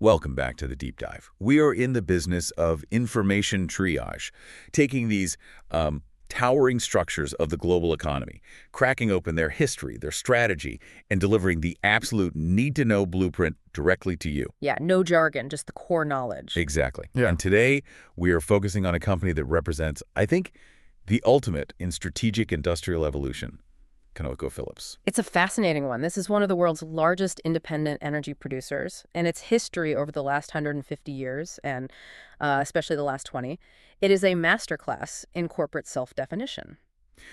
Welcome back to the Deep Dive. We are in the business of information triage, taking these towering structures of the global economy, cracking open their history, their strategy, and delivering the absolute need-to-know blueprint directly to you. Yeah, no jargon, just the core knowledge. Exactly. Yeah. And today, we are focusing on a company that represents, I think, the ultimate in strategic industrial evolution, ConocoPhillips. It's a fascinating one. This is one of the world's largest independent energy producers, and its history over the last 150 years, and especially the last 20, it is a masterclass in corporate self-definition.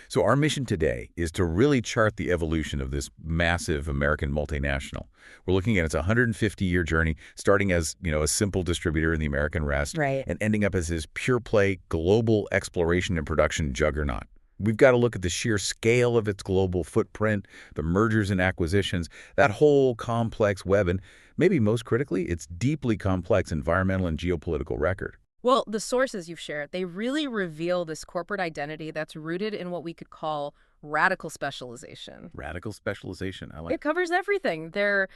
So our mission today is to really chart the evolution of this massive American multinational. We're looking at its 150-year journey, starting as, a simple distributor in the American West, Right. and ending up as this pure-play global exploration and production juggernaut. We've got to look at the sheer scale of its global footprint, the mergers and acquisitions, that whole complex web, and maybe most critically, its deeply complex environmental and geopolitical record. Well, the sources you've shared, they really reveal this corporate identity that's rooted in what we could call radical specialization. Radical specialization. I like It covers everything. Their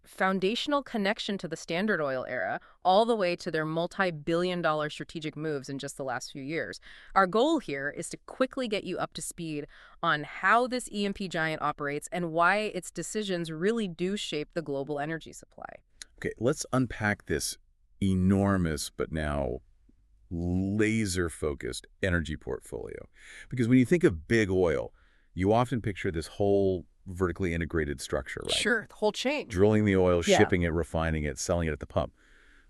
foundational connection to the Standard Oil era, all the way to their multi-billion-dollar strategic moves in just the last few years. Our goal here is to quickly get you up to speed on how this E&P giant operates and why its decisions really do shape the global energy supply. Okay, let's unpack this enormous but now laser-focused energy portfolio. Because when you think of big oil, you often picture this whole vertically integrated structure, right? Sure, the whole chain. Drilling the oil, Yeah. shipping it, refining it, selling it at the pump.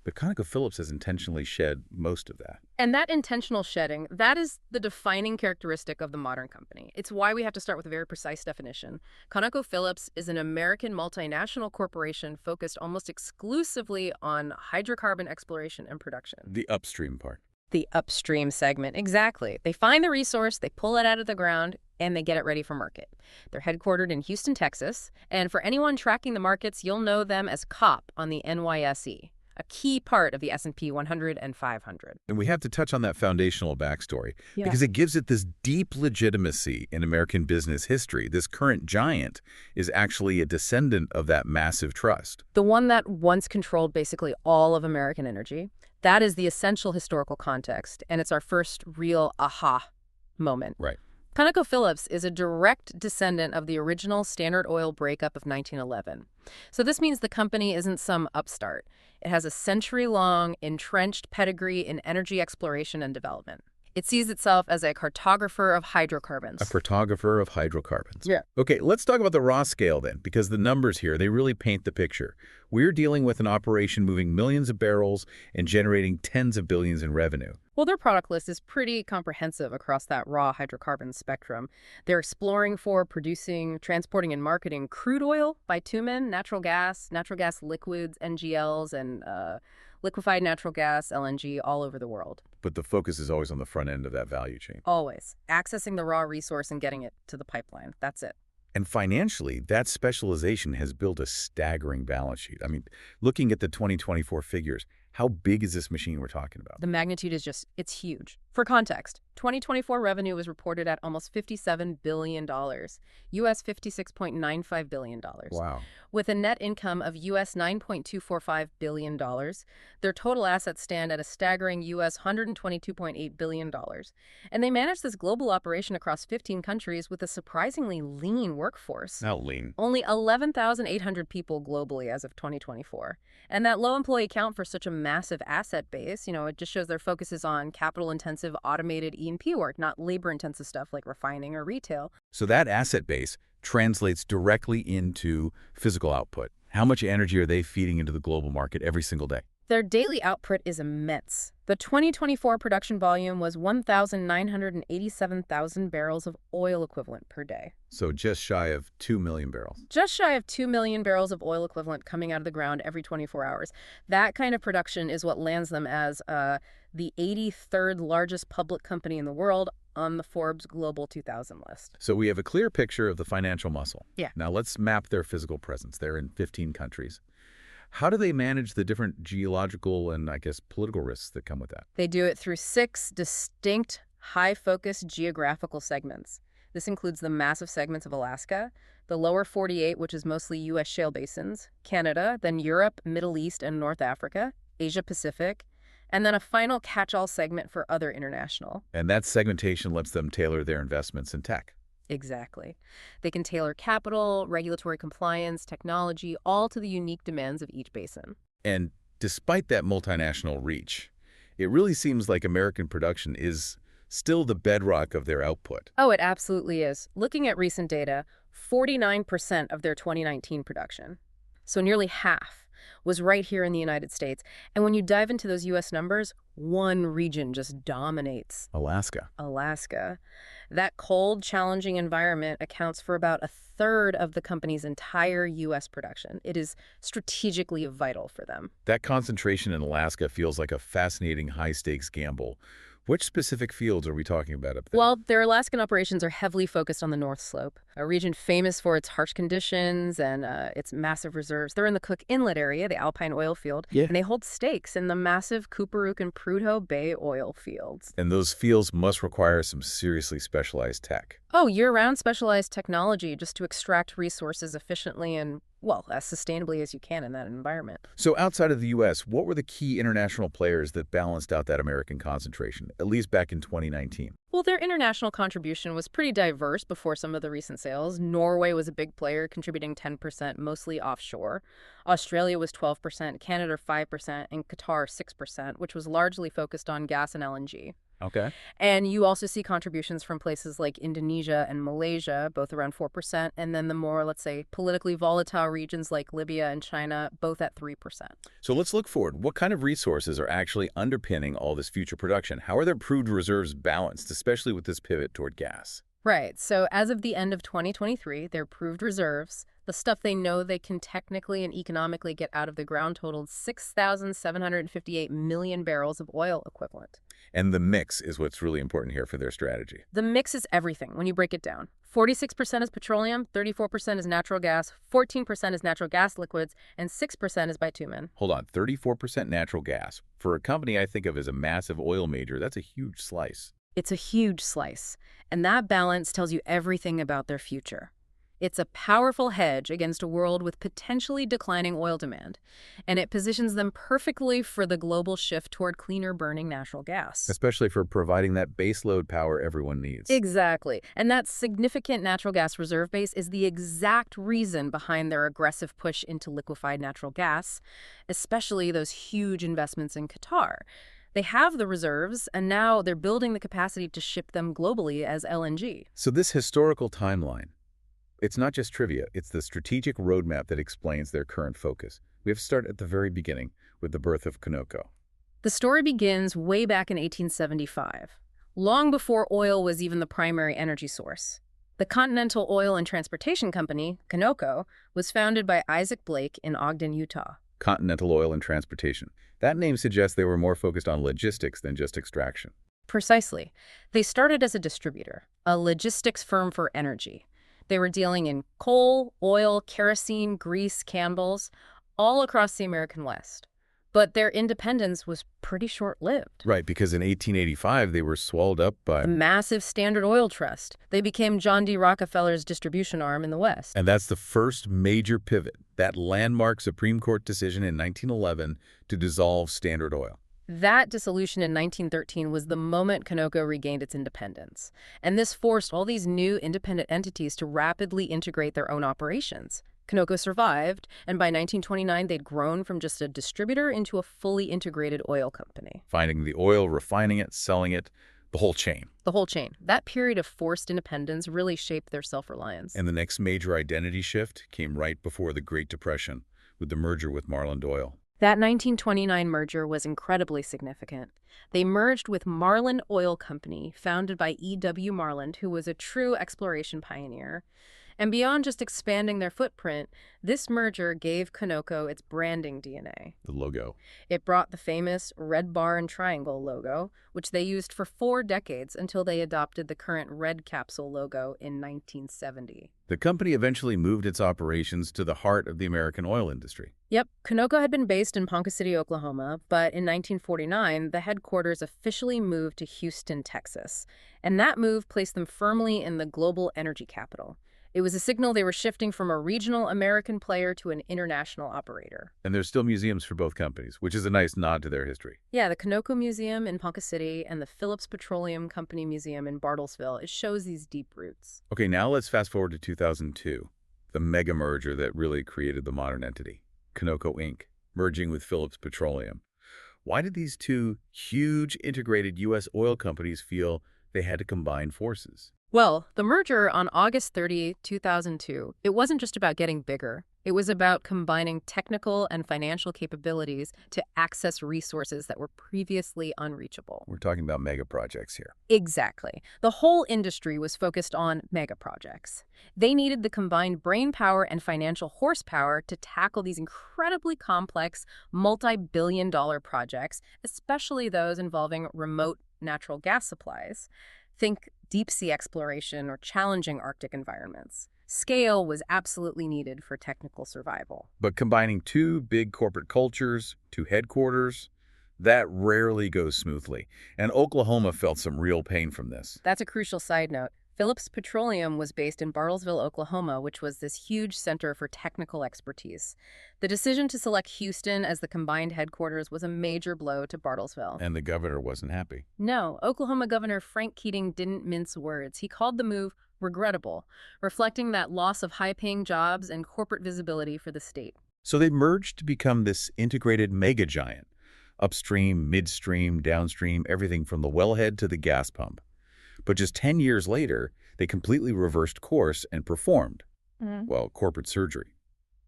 But ConocoPhillips has intentionally shed most of that. And that intentional shedding, that is the defining characteristic of the modern company. It's why we have to start with a very precise definition. ConocoPhillips is an American multinational corporation focused almost exclusively on hydrocarbon exploration and production. The upstream part. The upstream segment, exactly. They find the resource, they pull it out of the ground, and they get it ready for market. They're headquartered in Houston, Texas, and for anyone tracking the markets, you'll know them as COP on the NYSE. A key part of the S&P 100 and 500. And we have to touch on that foundational backstory Yeah. because it gives it this deep legitimacy in American business history. This current giant is actually a descendant of that massive trust. The one that once controlled basically all of American energy. That is the essential historical context, and it's our first real aha moment. Right. ConocoPhillips is a direct descendant of the original Standard Oil breakup of 1911. So this means the company isn't some upstart. It has a century-long, entrenched pedigree in energy exploration and development. It sees itself as a cartographer of hydrocarbons. A cartographer of hydrocarbons. Yeah. Okay, let's talk about the raw scale then, because the numbers here, they really paint the picture. We're dealing with an operation moving millions of barrels and generating tens of billions in revenue. Well, their product list is pretty comprehensive across that raw hydrocarbon spectrum. They're exploring for, producing, transporting, and marketing crude oil, bitumen, natural gas liquids, NGLs, and liquefied natural gas, LNG, all over the world. But the focus is always on the front end of that value chain. Always. Accessing the raw resource and getting it to the pipeline. That's it. And financially, that specialization has built a staggering balance sheet. I mean, looking at the 2024 figures, how big is this machine we're talking about? The magnitude is it's huge. For context, 2024 revenue was reported at almost $57 billion, US $56.95 billion. Wow. With a net income of US $9.245 billion, their total assets stand at a staggering US $122.8 billion. And they manage this global operation across 15 countries with a surprisingly lean workforce. How lean? Only 11,800 people globally as of 2024. And that low employee count for such a massive asset base, it just shows their focus is on capital-intensive automated E&P work, not labor-intensive stuff like refining or retail. So that asset base translates directly into physical output. How much energy are they feeding into the global market every single day? Their daily output is immense. The 2024 production volume was 1,987,000 barrels of oil equivalent per day. So just shy of 2 million barrels. Just shy of 2 million barrels of oil equivalent coming out of the ground every 24 hours. That kind of production is what lands them as the 83rd largest public company in the world on the Forbes Global 2000 list. So we have a clear picture of the financial muscle. Yeah. Now let's map their physical presence. They're in 15 countries. How do they manage the different geological and, I guess, political risks that come with that? They do it through 6 distinct, high-focus geographical segments. This includes the massive segments of Alaska, the lower 48, which is mostly U.S. shale basins, Canada, then Europe, Middle East, and North Africa, Asia Pacific, and then a final catch-all segment for other international. And that segmentation lets them tailor their investments in tech. Exactly. They can tailor capital, regulatory compliance, technology, all to the unique demands of each basin. And despite that multinational reach, it really seems like American production is still the bedrock of their output. Oh, it absolutely is. Looking at recent data, 49% of their 2019 production, so nearly half, was right here in the United States. And when you dive into those U.S. numbers, one region just dominates. Alaska. Alaska. That cold, challenging environment accounts for about a third of the company's entire U.S. production. It is strategically vital for them. That concentration in Alaska feels like a fascinating high-stakes gamble. Which specific fields are we talking about up there? Well, their Alaskan operations are heavily focused on the North Slope, a region famous for its harsh conditions and its massive reserves. They're in the Cook Inlet area, the Alpine oil field, Yeah. and they hold stakes in the massive Cooperuk and Prudhoe Bay oil fields. And those fields must require some seriously specialized tech. Oh, year-round specialized technology just to extract resources efficiently and, well, as sustainably as you can in that environment. So outside of the U.S., what were the key international players that balanced out that American concentration, at least back in 2019? Well, their international contribution was pretty diverse before some of the recent sales. Norway was a big player, contributing 10%, mostly offshore. Australia was 12%, Canada 5%, and Qatar 6%, which was largely focused on gas and LNG. Okay. And you also see contributions from places like Indonesia and Malaysia, both around 4%, and then the more, let's say, politically volatile regions like Libya and China, both at 3%. So let's look forward. What kind of resources are actually underpinning all this future production? How are their proved reserves balanced, especially with this pivot toward gas? Right. So as of the end of 2023, their proved reserves, the stuff they know they can technically and economically get out of the ground, totaled 6,758 million barrels of oil equivalent. And the mix is what's really important here for their strategy. The mix is everything when you break it down. 46% is petroleum, 34% is natural gas, 14% is natural gas liquids, and 6% is bitumen. Hold on, 34% natural gas. For a company I think of as a massive oil major, that's a huge slice. It's a huge slice, and that balance tells you everything about their future. It's a powerful hedge against a world with potentially declining oil demand, and it positions them perfectly for the global shift toward cleaner burning natural gas. Especially for providing that baseload power everyone needs. Exactly. And that significant natural gas reserve base is the exact reason behind their aggressive push into liquefied natural gas, especially those huge investments in Qatar. They have the reserves, and now they're building the capacity to ship them globally as LNG. So this historical timeline, it's not just trivia, it's the strategic roadmap that explains their current focus. We have to start at the very beginning with the birth of Conoco. The story begins way back in 1875, long before oil was even the primary energy source. The Continental Oil and Transportation Company, Conoco, was founded by Isaac Blake in Ogden, Utah. Continental Oil and Transportation. That name suggests they were more focused on logistics than just extraction. Precisely. They started as a distributor, a logistics firm for energy. They were dealing in coal, oil, kerosene, grease, candles, all across the American West. But their independence was pretty short-lived. Right, because in 1885 they were swallowed up by... The massive Standard Oil Trust. They became John D. Rockefeller's distribution arm in the West. And that's the first major pivot, that landmark Supreme Court decision in 1911 to dissolve Standard Oil. That dissolution in 1913 was the moment Conoco regained its independence. And this forced all these new independent entities to rapidly integrate their own operations. Conoco survived, and by 1929 they'd grown from just a distributor into a fully integrated oil company. Finding the oil, refining it, selling it, the whole chain. The whole chain. That period of forced independence really shaped their self-reliance. And the next major identity shift came right before the Great Depression, with the merger with Marland Oil. That 1929 merger was incredibly significant. They merged with Marland Oil Company, founded by E.W. Marland, who was a true exploration pioneer. And beyond just expanding their footprint, this merger gave Conoco its branding DNA. The logo. It brought the famous red bar and triangle logo, which they used for 4 decades until they adopted the current red capsule logo in 1970. The company eventually moved its operations to the heart of the American oil industry. Yep, Conoco had been based in Ponca City, Oklahoma, but in 1949, the headquarters officially moved to Houston, Texas. And that move placed them firmly in the global energy capital. It was a signal they were shifting from a regional American player to an international operator. And there's still museums for both companies, which is a nice nod to their history. Yeah, the Conoco Museum in Ponca City and the Phillips Petroleum Company Museum in Bartlesville, it shows these deep roots. Okay, now let's fast forward to 2002, the mega merger that really created the modern entity, Conoco Inc., merging with Phillips Petroleum. Why did these two huge integrated U.S. oil companies feel they had to combine forces? Well, the merger on August 30, 2002, it wasn't just about getting bigger. It was about combining technical and financial capabilities to access resources that were previously unreachable. We're talking about mega projects here. Exactly. The whole industry was focused on mega projects. They needed the combined brain power and financial horsepower to tackle these incredibly complex, multi-billion-dollar projects, especially those involving remote natural gas supplies. Think deep-sea exploration or challenging Arctic environments. Scale was absolutely needed for technical survival. But combining two big corporate cultures, two headquarters, that rarely goes smoothly. And Oklahoma felt some real pain from this. That's a crucial side note. Phillips Petroleum was based in Bartlesville, Oklahoma, which was this huge center for technical expertise. The decision to select Houston as the combined headquarters was a major blow to Bartlesville. And the governor wasn't happy. No, Oklahoma Governor Frank Keating didn't mince words. He called the move regrettable, reflecting that loss of high-paying jobs and corporate visibility for the state. So they merged to become this integrated mega giant. Upstream, midstream, downstream, everything from the wellhead to the gas pump. But just 10 years later, they completely reversed course and performed, well, corporate surgery.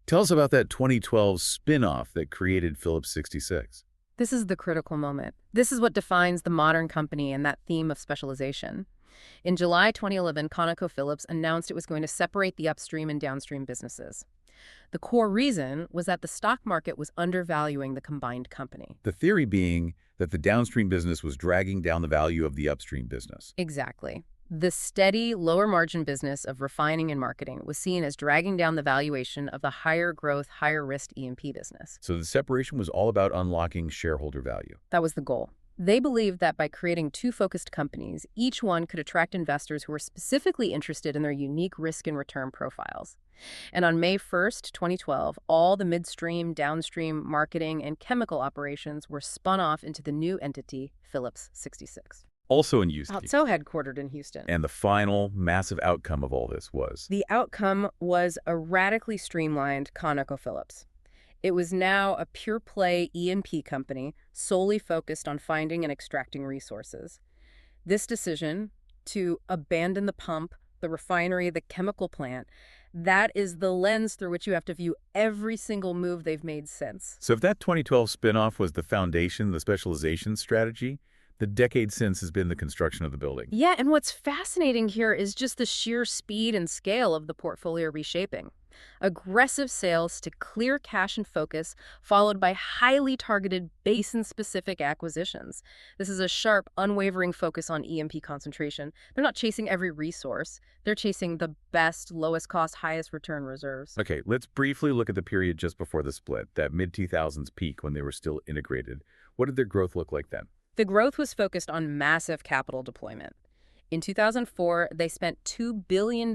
Tell us about that 2012 spin-off that created Phillips 66. This is the critical moment. This is what defines the modern company and that theme of specialization. In July 2011, ConocoPhillips announced it was going to separate the upstream and downstream businesses. The core reason was that the stock market was undervaluing the combined company. The theory being that the downstream business was dragging down the value of the upstream business. Exactly. The steady, lower-margin business of refining and marketing was seen as dragging down the valuation of the higher-growth, higher-risk E&P business. So the separation was all about unlocking shareholder value. That was the goal. They believed that by creating two focused companies, each one could attract investors who were specifically interested in their unique risk and return profiles. And on May 1st, 2012, all the midstream, downstream, marketing, and chemical operations were spun off into the new entity, Phillips 66. Also in Houston. Also headquartered in Houston. And the final massive outcome of all this was? The outcome was a radically streamlined ConocoPhillips. It was now a pure-play E&P company solely focused on finding and extracting resources. This decision to abandon the pump, the refinery, the chemical plant, that is the lens through which you have to view every single move they've made since. So if that 2012 spinoff was the foundation, the specialization strategy, the decade since has been the construction of the building. Yeah, and what's fascinating here is just the sheer speed and scale of the portfolio reshaping. Aggressive sales to clear cash and focus, followed by highly targeted basin-specific acquisitions. This is a sharp, unwavering focus on E&P concentration. They're not chasing every resource. They're chasing the best, lowest cost, highest return reserves. Okay, let's briefly look at the period just before the split, that mid-2000s peak when they were still integrated. What did their growth look like then? The growth was focused on massive capital deployment. In 2004, they spent $2 billion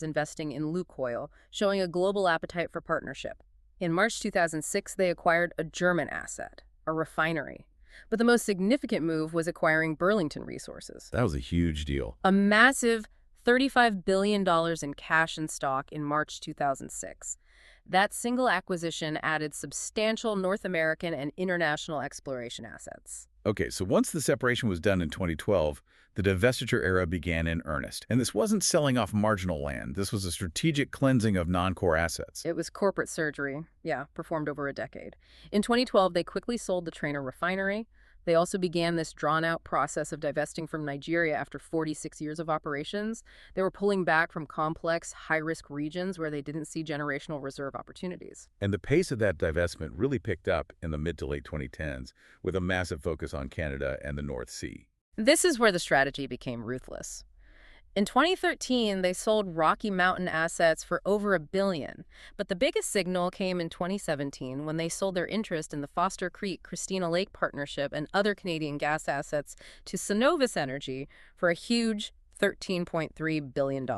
investing in Lukoil, showing a global appetite for partnership. In March 2006, they acquired a German asset, a refinery. But the most significant move was acquiring Burlington Resources. That was a huge deal. A massive $35 billion in cash and stock in March 2006. That single acquisition added substantial North American and international exploration assets. Okay, so once the separation was done in 2012, the divestiture era began in earnest. And this wasn't selling off marginal land. This was a strategic cleansing of non-core assets. It was corporate surgery, performed over a decade. In 2012, they quickly sold the Trainer refinery, They also began this drawn-out process of divesting from Nigeria after 46 years of operations. They were pulling back from complex, high-risk regions where they didn't see generational reserve opportunities. And the pace of that divestment really picked up in the mid to late 2010s, with a massive focus on Canada and the North Sea. This is where the strategy became ruthless. In 2013, they sold Rocky Mountain assets for over $1 billion. But the biggest signal came in 2017 when they sold their interest in the Foster Creek Christina Lake Partnership and other Canadian gas assets to Cenovus Energy for a huge $13.3 billion.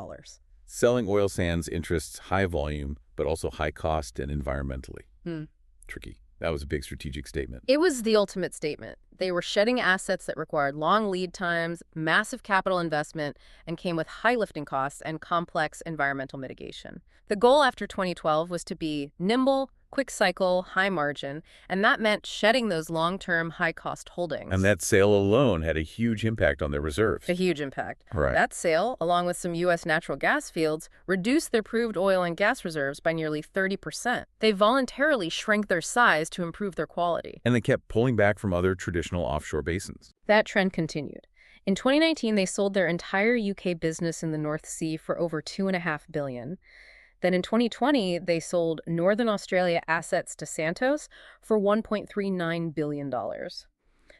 Selling oil sands interests high volume, but also high cost and environmentally. Tricky. That was a big strategic statement. It was the ultimate statement. They were shedding assets that required long lead times, massive capital investment, and came with high lifting costs and complex environmental mitigation. The goal after 2012 was to be nimble, quick cycle, high margin, and that meant shedding those long-term, high-cost holdings. And that sale alone had a huge impact on their reserves. A huge impact. Right. That sale, along with some U.S. natural gas fields, reduced their proved oil and gas reserves by nearly 30%. They voluntarily shrank their size to improve their quality. And they kept pulling back from other traditional offshore basins. That trend continued. In 2019, they sold their entire UK business in the North Sea for over $2.5 billion. Then in 2020, they sold Northern Australia assets to Santos for $1.39 billion.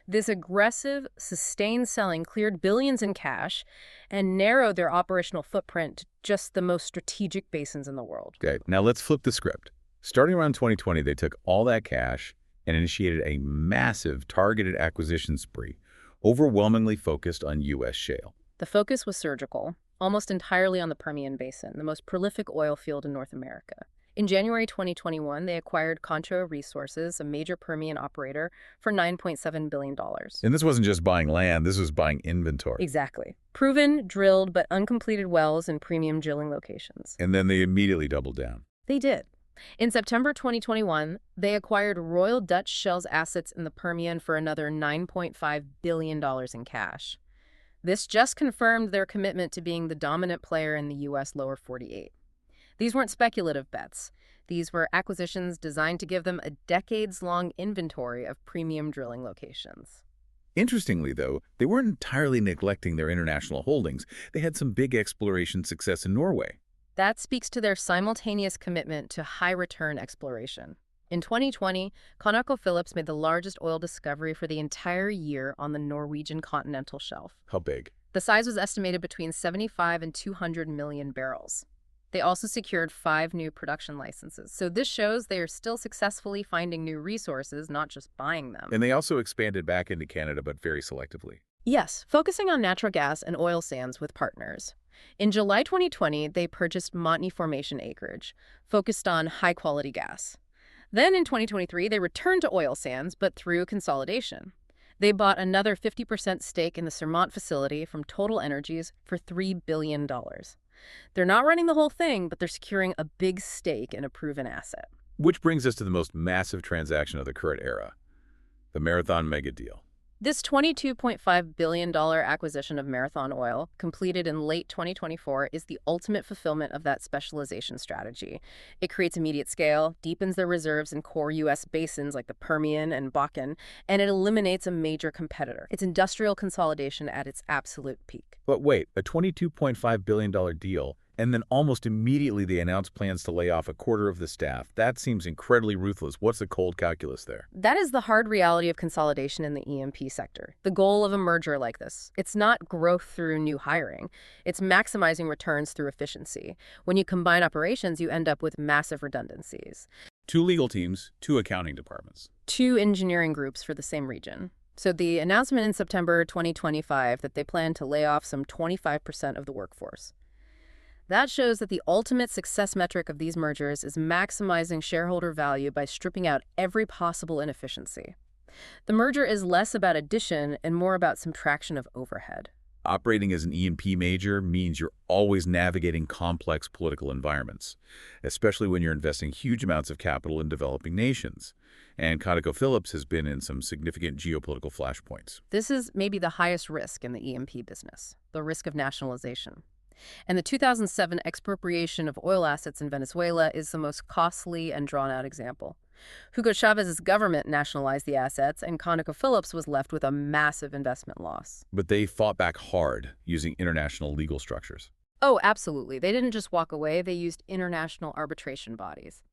This aggressive, sustained selling cleared billions in cash and narrowed their operational footprint to just the most strategic basins in the world. Okay, now let's flip the script. Starting around 2020, they took all that cash and initiated a massive targeted acquisition spree, overwhelmingly focused on U.S. shale. The focus was surgical, almost entirely on the Permian Basin, the most prolific oil field in North America. In January 2021, they acquired Conoco Resources, a major Permian operator, for $9.7 billion. And this wasn't just buying land, this was buying inventory. Exactly. Proven, drilled, but uncompleted wells in premium drilling locations. And then they immediately doubled down. They did. In September 2021, they acquired Royal Dutch Shell's assets in the Permian for another $9.5 billion in cash. This just confirmed their commitment to being the dominant player in the U.S. lower 48. These weren't speculative bets. These were acquisitions designed to give them a decades-long inventory of premium drilling locations. Interestingly, though, they weren't entirely neglecting their international holdings. They had some big exploration success in Norway. That speaks to their simultaneous commitment to high-return exploration. In 2020, ConocoPhillips made the largest oil discovery for the entire year on the Norwegian continental shelf. How big? The size was estimated between 75 and 200 million barrels. They also secured 5 new production licenses. So this shows they are still successfully finding new resources, not just buying them. And they also expanded back into Canada, but very selectively. Yes, focusing on natural gas and oil sands with partners. In July 2020, they purchased Montney Formation acreage, focused on high-quality gas. Then in 2023, they returned to oil sands, but through consolidation. They bought another 50% stake in the Surmont facility from Total Energies for $3 billion. They're not running the whole thing, but they're securing a big stake in a proven asset. Which brings us to the most massive transaction of the current era, the Marathon mega deal. This $22.5 billion acquisition of Marathon Oil, completed in late 2024, is the ultimate fulfillment of that specialization strategy. It creates immediate scale, deepens their reserves in core U.S. basins like the Permian and Bakken, and it eliminates a major competitor. It's industrial consolidation at its absolute peak. But wait, a $22.5 billion deal, and then almost immediately they announced plans to lay off a quarter of the staff. That seems incredibly ruthless. What's the cold calculus there? That is the hard reality of consolidation in the E&P sector. The goal of a merger like this, it's not growth through new hiring. It's maximizing returns through efficiency. When you combine operations, you end up with massive redundancies. 2 legal teams, 2 accounting departments. 2 engineering groups for the same region. So the announcement in September 2025 that they plan to lay off some 25% of the workforce. That shows that the ultimate success metric of these mergers is maximizing shareholder value by stripping out every possible inefficiency. The merger is less about addition and more about subtraction of overhead. Operating as an E&P major means you're always navigating complex political environments, especially when you're investing huge amounts of capital in developing nations. And ConocoPhillips has been in some significant geopolitical flashpoints. This is maybe the highest risk in the E&P business, the risk of nationalization. And the 2007 expropriation of oil assets in Venezuela is the most costly and drawn-out example. Hugo Chavez's government nationalized the assets, and ConocoPhillips was left with a massive investment loss. But they fought back hard using international legal structures. Oh, absolutely. They didn't just walk away, they used international arbitration bodies.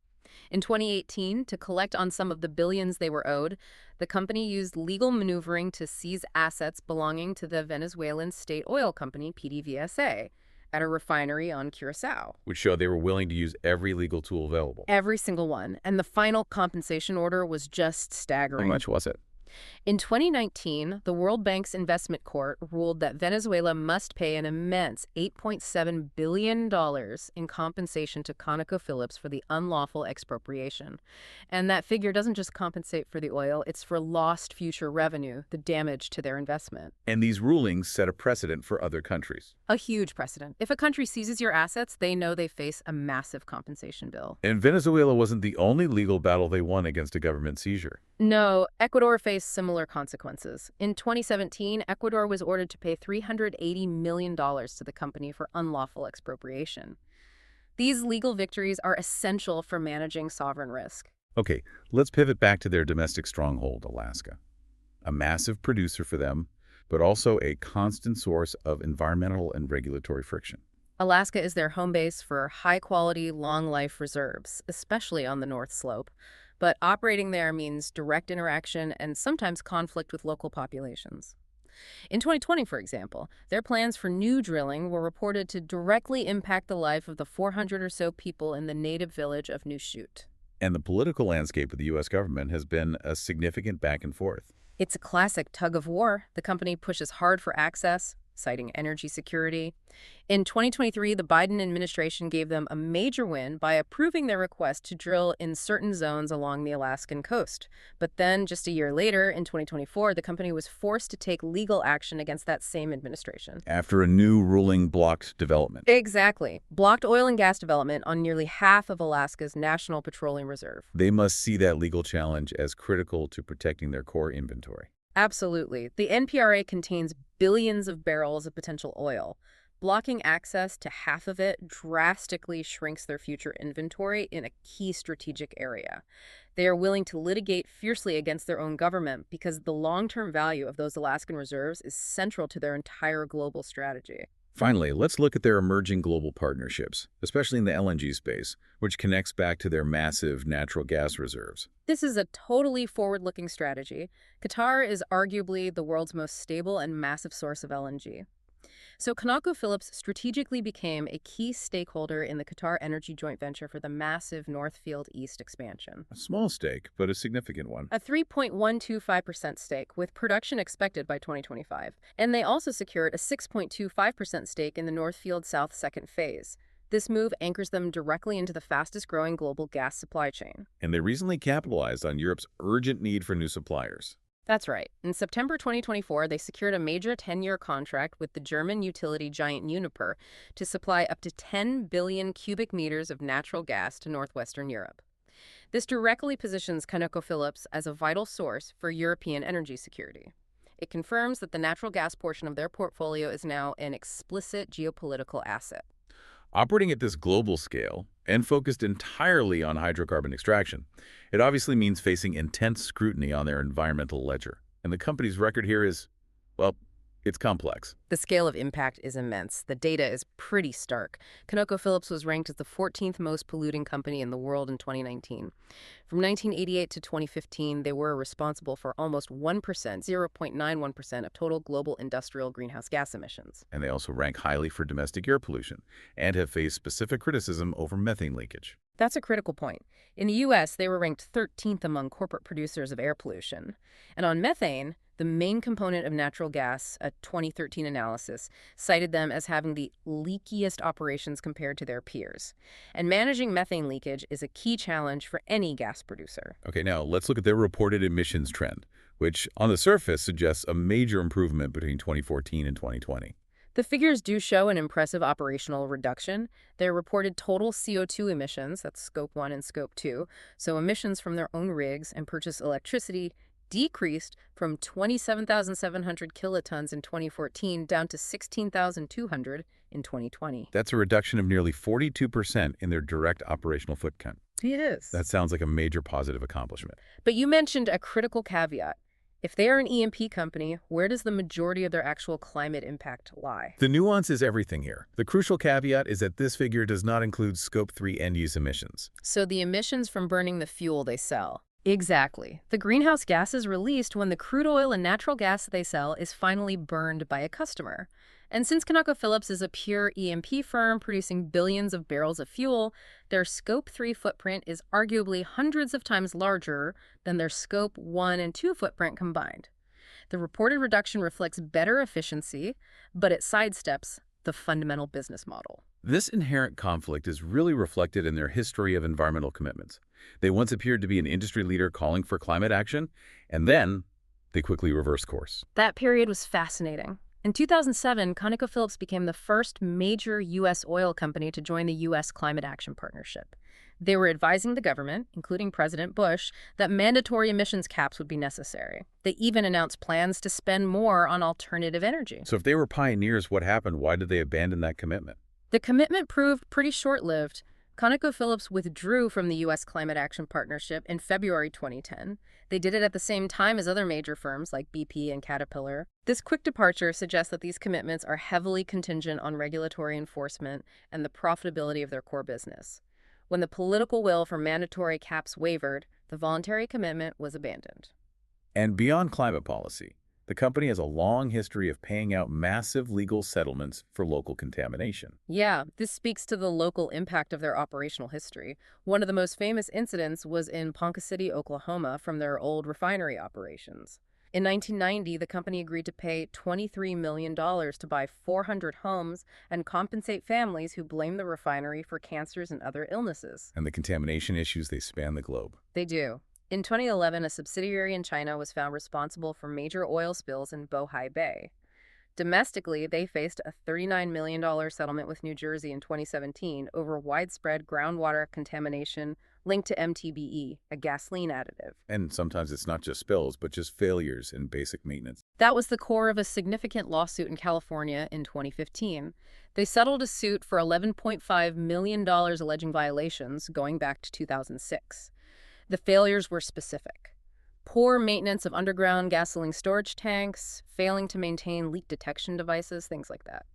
In 2018, to collect on some of the billions they were owed, the company used legal maneuvering to seize assets belonging to the Venezuelan state oil company, PDVSA, at a refinery on Curaçao. Which showed they were willing to use every legal tool available. Every single one. And the final compensation order was just How staggering. much was it? In 2019, the World Bank's investment court ruled that Venezuela must pay an immense $8.7 billion in compensation to ConocoPhillips for the unlawful expropriation. And that figure doesn't just compensate for the oil, it's for lost future revenue, the damage to their investment. And these rulings set a precedent for other countries. A huge precedent. If a country seizes your assets, they know they face a massive compensation bill. And Venezuela wasn't the only legal battle they won against a government seizure. No, Ecuador faced similar consequences. In 2017, Ecuador was ordered to pay $380 million to the company for unlawful expropriation. These legal victories are essential for managing sovereign risk. Okay, let's pivot back to their domestic stronghold, Alaska. A massive producer for them, but also a constant source of environmental and regulatory friction. Alaska is their home base for high-quality, long-life reserves, especially on the North Slope. But operating there means direct interaction and sometimes conflict with local populations. In 2020, for example, their plans for new drilling were reported to directly impact the life of the 400 or so people in the native village of New Chute. And the political landscape of the U.S. government has been a significant back and forth. It's a classic tug of war. The company pushes hard for access, citing energy security. In 2023, the Biden administration gave them a major win by approving their request to drill in certain zones along the Alaskan coast. But then, just a year later, in 2024, the company was forced to take legal action against that same administration. After a new ruling blocked development. Exactly. Blocked oil and gas development on nearly half of Alaska's national petroleum reserve. They must see that legal challenge as critical to protecting their core inventory. Absolutely. The NPRA contains billions of barrels of potential oil. Blocking access to half of it drastically shrinks their future inventory in a key strategic area. They are willing to litigate fiercely against their own government because the long-term value of those Alaskan reserves is central to their entire global strategy. Finally, let's look at their emerging global partnerships, especially in the LNG space, which connects back to their massive natural gas reserves. This is a totally forward-looking strategy. Qatar is arguably the world's most stable and massive source of LNG. So ConocoPhillips strategically became a key stakeholder in the Qatar Energy joint venture for the massive North Field East expansion. A small stake, but a significant one. A 3.125% stake, with production expected by 2025. And they also secured a 6.25% stake in the North Field South second phase. This move anchors them directly into the fastest-growing global gas supply chain. And they recently capitalized on Europe's urgent need for new suppliers. That's right. In September 2024, they secured a major 10-year contract with the German utility giant Uniper to supply up to 10 billion cubic meters of natural gas to northwestern Europe. This directly positions ConocoPhillips as a vital source for European energy security. It confirms that the natural gas portion of their portfolio is now an explicit geopolitical asset. Operating at this global scale and focused entirely on hydrocarbon extraction, it obviously means facing intense scrutiny on their environmental ledger. And the company's record here is, well, it's complex. The scale of impact is immense. The data is pretty stark. ConocoPhillips was ranked as the 14th most polluting company in the world in 2019. From 1988 to 2015, they were responsible for almost 1%, 0.91% of total global industrial greenhouse gas emissions. And they also rank highly for domestic air pollution and have faced specific criticism over methane leakage. That's a critical point. In the U.S., they were ranked 13th among corporate producers of air pollution. And on methane, the main component of natural gas, a 2013 analysis, cited them as having the leakiest operations compared to their peers. And managing methane leakage is a key challenge for any gas producer. Okay, now let's look at their reported emissions trend, which on the surface suggests a major improvement between 2014 and 2020. The figures do show an impressive operational reduction. Their reported total CO2 emissions, that's Scope 1 and Scope 2, so emissions from their own rigs and purchased electricity, decreased from 27,700 kilotons in 2014 down to 16,200 in 2020. That's a reduction of nearly 42% in their direct operational footprint. He is. That sounds like a major positive accomplishment. But you mentioned a critical caveat. If they are an E&P company, where does the majority of their actual climate impact lie? The nuance is everything here. The crucial caveat is that this figure does not include Scope 3 end-use emissions. So the emissions from burning the fuel they sell. Exactly. The greenhouse gases released when the crude oil and natural gas they sell is finally burned by a customer. And since ConocoPhillips is a pure E&P firm producing billions of barrels of fuel, their Scope 3 footprint is arguably hundreds of times larger than their Scope 1 and 2 footprint combined. The reported reduction reflects better efficiency, but it sidesteps the fundamental business model. This inherent conflict is really reflected in their history of environmental commitments. They once appeared to be an industry leader calling for climate action, and then they quickly reversed course. That period was fascinating. In 2007, ConocoPhillips became the first major U.S. oil company to join the U.S. Climate Action Partnership. They were advising the government, including President Bush, that mandatory emissions caps would be necessary. They even announced plans to spend more on alternative energy. So if they were pioneers, what happened? Why did they abandon that commitment? The commitment proved pretty short-lived. ConocoPhillips withdrew from the U.S. Climate Action Partnership in February 2010. They did it at the same time as other major firms like BP and Caterpillar. This quick departure suggests that these commitments are heavily contingent on regulatory enforcement and the profitability of their core business. When the political will for mandatory caps wavered, the voluntary commitment was abandoned. And beyond climate policy, the company has a long history of paying out massive legal settlements for local contamination. Yeah, this speaks to the local impact of their operational history. One of the most famous incidents was in Ponca City, Oklahoma, from their old refinery operations. In 1990, the company agreed to pay $23 million to buy 400 homes and compensate families who blamed the refinery for cancers and other illnesses. And the contamination issues, they span the globe. They do. In 2011, a subsidiary in China was found responsible for major oil spills in Bohai Bay. Domestically, they faced a $39 million settlement with New Jersey in 2017 over widespread groundwater contamination linked to MTBE, a gasoline additive. And sometimes it's not just spills, but just failures in basic maintenance. That was the core of a significant lawsuit in California in 2015. They settled a suit for $11.5 million alleging violations going back to 2006. The failures were specific: poor maintenance of underground gasoline storage tanks, failing to maintain leak detection devices, things like that.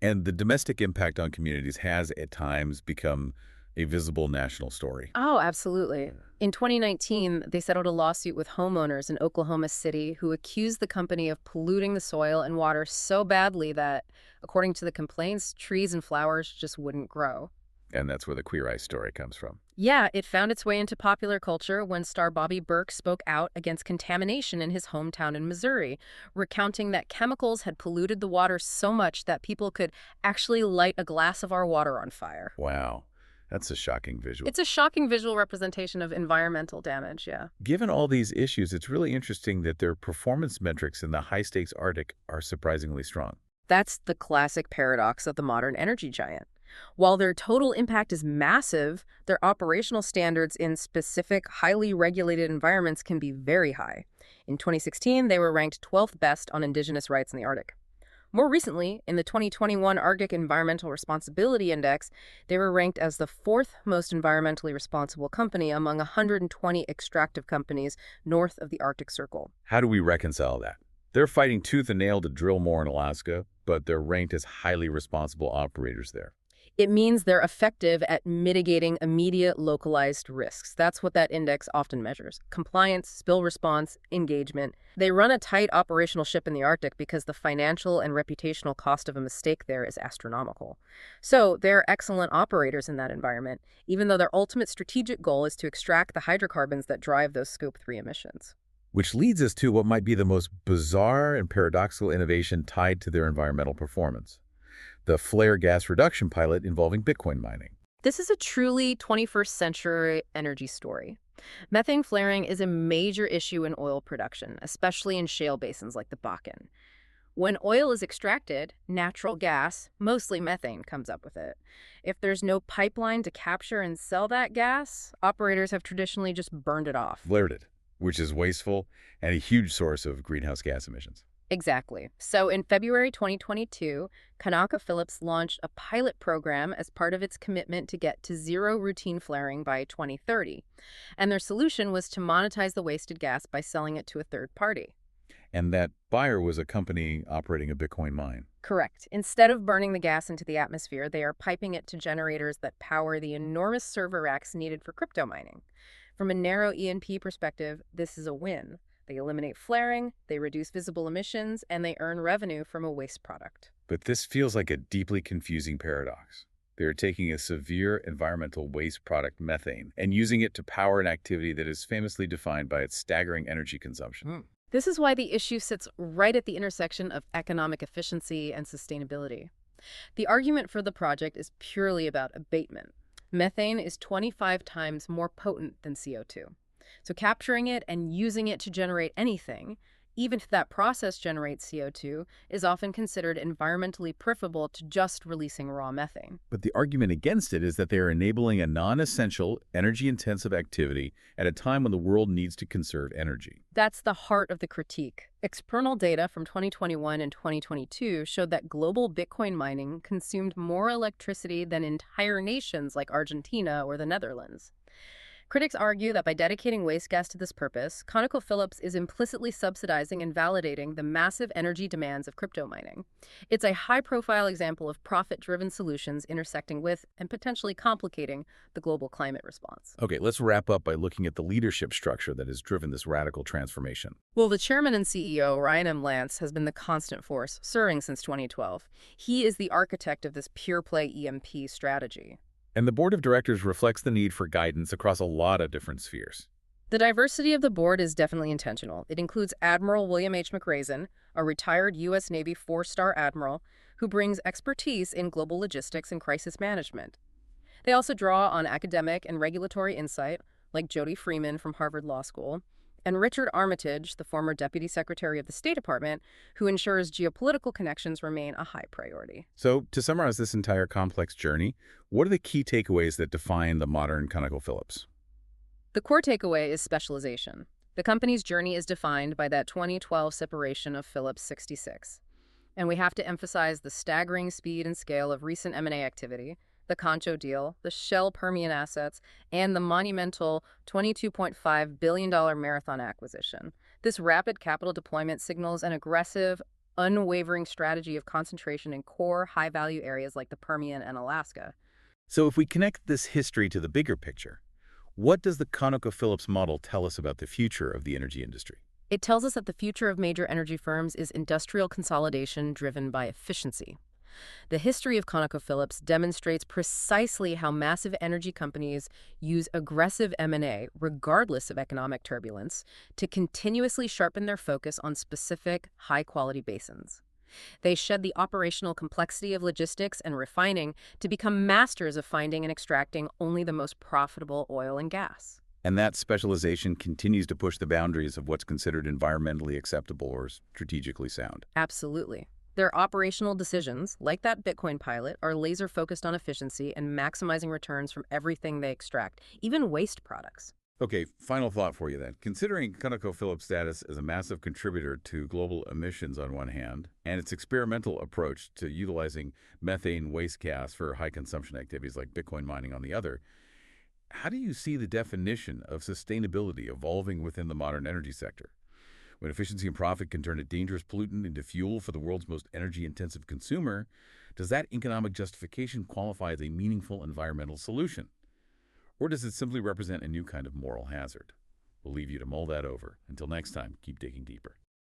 And the domestic impact on communities has, at times, become a visible national story. Oh, absolutely. In 2019, they settled a lawsuit with homeowners in Oklahoma City who accused the company of polluting the soil and water so badly that, according to the complaints, trees and flowers just wouldn't grow. And that's where the Queer Eye story comes from. Yeah, it found its way into popular culture when star Bobby Burke spoke out against contamination in his hometown in Missouri, recounting that chemicals had polluted the water so much that people could actually light a glass of our water on fire. Wow, that's a shocking visual. It's a shocking visual representation of environmental damage, yeah. Given all these issues, it's really interesting that their performance metrics in the high-stakes Arctic are surprisingly strong. That's the classic paradox of the modern energy giant. While their total impact is massive, their operational standards in specific, highly regulated environments can be very high. In 2016, they were ranked 12th best on indigenous rights in the Arctic. More recently, in the 2021 Arctic Environmental Responsibility Index, they were ranked as the 4th most environmentally responsible company among 120 extractive companies north of the Arctic Circle. How do we reconcile that? They're fighting tooth and nail to drill more in Alaska, but they're ranked as highly responsible operators there. It means they're effective at mitigating immediate localized risks. That's what that index often measures: compliance, spill response, engagement. They run a tight operational ship in the Arctic because the financial and reputational cost of a mistake there is astronomical. So they're excellent operators in that environment, even though their ultimate strategic goal is to extract the hydrocarbons that drive those Scope 3 emissions. Which leads us to what might be the most bizarre and paradoxical innovation tied to their environmental performance: the flare gas reduction pilot involving Bitcoin mining. This is a truly 21st century energy story. Methane flaring is a major issue in oil production, especially in shale basins like the Bakken. When oil is extracted, natural gas, mostly methane, comes up with it. If there's no pipeline to capture and sell that gas, operators have traditionally just burned it off. Flared it, which is wasteful and a huge source of greenhouse gas emissions. Exactly. So in February 2022, ConocoPhillips launched a pilot program as part of its commitment to get to zero routine flaring by 2030. And their solution was to monetize the wasted gas by selling it to a third party. And that buyer was a company operating a Bitcoin mine. Correct. Instead of burning the gas into the atmosphere, they are piping it to generators that power the enormous server racks needed for crypto mining. From a narrow E&P perspective, this is a win. They eliminate flaring, they reduce visible emissions, and they earn revenue from a waste product. But this feels like a deeply confusing paradox. They're taking a severe environmental waste product, methane, and using it to power an activity that is famously defined by its staggering energy consumption. This is why the issue sits right at the intersection of economic efficiency and sustainability. The argument for the project is purely about abatement. Methane is 25 times more potent than CO2. So capturing it and using it to generate anything, even if that process generates CO2, is often considered environmentally preferable to just releasing raw methane. But the argument against it is that they are enabling a non-essential, energy-intensive activity at a time when the world needs to conserve energy. That's the heart of the critique. External data from 2021 and 2022 showed that global Bitcoin mining consumed more electricity than entire nations like Argentina or the Netherlands. Critics argue that by dedicating waste gas to this purpose, ConocoPhillips is implicitly subsidizing and validating the massive energy demands of crypto mining. It's a high-profile example of profit-driven solutions intersecting with and potentially complicating the global climate response. Okay, let's wrap up by looking at the leadership structure that has driven this radical transformation. Well, the chairman and CEO, Ryan M. Lance, has been the constant force, serving since 2012. He is the architect of this pure-play EMP strategy. And the board of directors reflects the need for guidance across a lot of different spheres. The diversity of the board is definitely intentional. It includes Admiral William H. McRaven, a retired U.S. Navy four-star admiral who brings expertise in global logistics and crisis management. They also draw on academic and regulatory insight, like Jody Freeman from Harvard Law School, and Richard Armitage, the former Deputy Secretary of the State Department, who ensures geopolitical connections remain a high priority. So, to summarize this entire complex journey, what are the key takeaways that define the modern ConocoPhillips? The core takeaway is specialization. The company's journey is defined by that 2012 separation of Phillips 66. And we have to emphasize the staggering speed and scale of recent M&A activity, the Concho deal, the Shell Permian assets, and the monumental $22.5 billion Marathon acquisition. This rapid capital deployment signals an aggressive, unwavering strategy of concentration in core, high-value areas like the Permian and Alaska. So if we connect this history to the bigger picture, what does the ConocoPhillips model tell us about the future of the energy industry? It tells us that the future of major energy firms is industrial consolidation driven by efficiency. The history of ConocoPhillips demonstrates precisely how massive energy companies use aggressive M&A, regardless of economic turbulence, to continuously sharpen their focus on specific, high-quality basins. They shed the operational complexity of logistics and refining to become masters of finding and extracting only the most profitable oil and gas. And that specialization continues to push the boundaries of what's considered environmentally acceptable or strategically sound. Absolutely. Their operational decisions, like that Bitcoin pilot, are laser-focused on efficiency and maximizing returns from everything they extract, even waste products. Okay, final thought for you then. Considering ConocoPhillips' status as a massive contributor to global emissions on one hand, and its experimental approach to utilizing methane waste gas for high-consumption activities like Bitcoin mining on the other, how do you see the definition of sustainability evolving within the modern energy sector? When efficiency and profit can turn a dangerous pollutant into fuel for the world's most energy-intensive consumer, does that economic justification qualify as a meaningful environmental solution? Or does it simply represent a new kind of moral hazard? We'll leave you to mull that over. Until next time, keep digging deeper.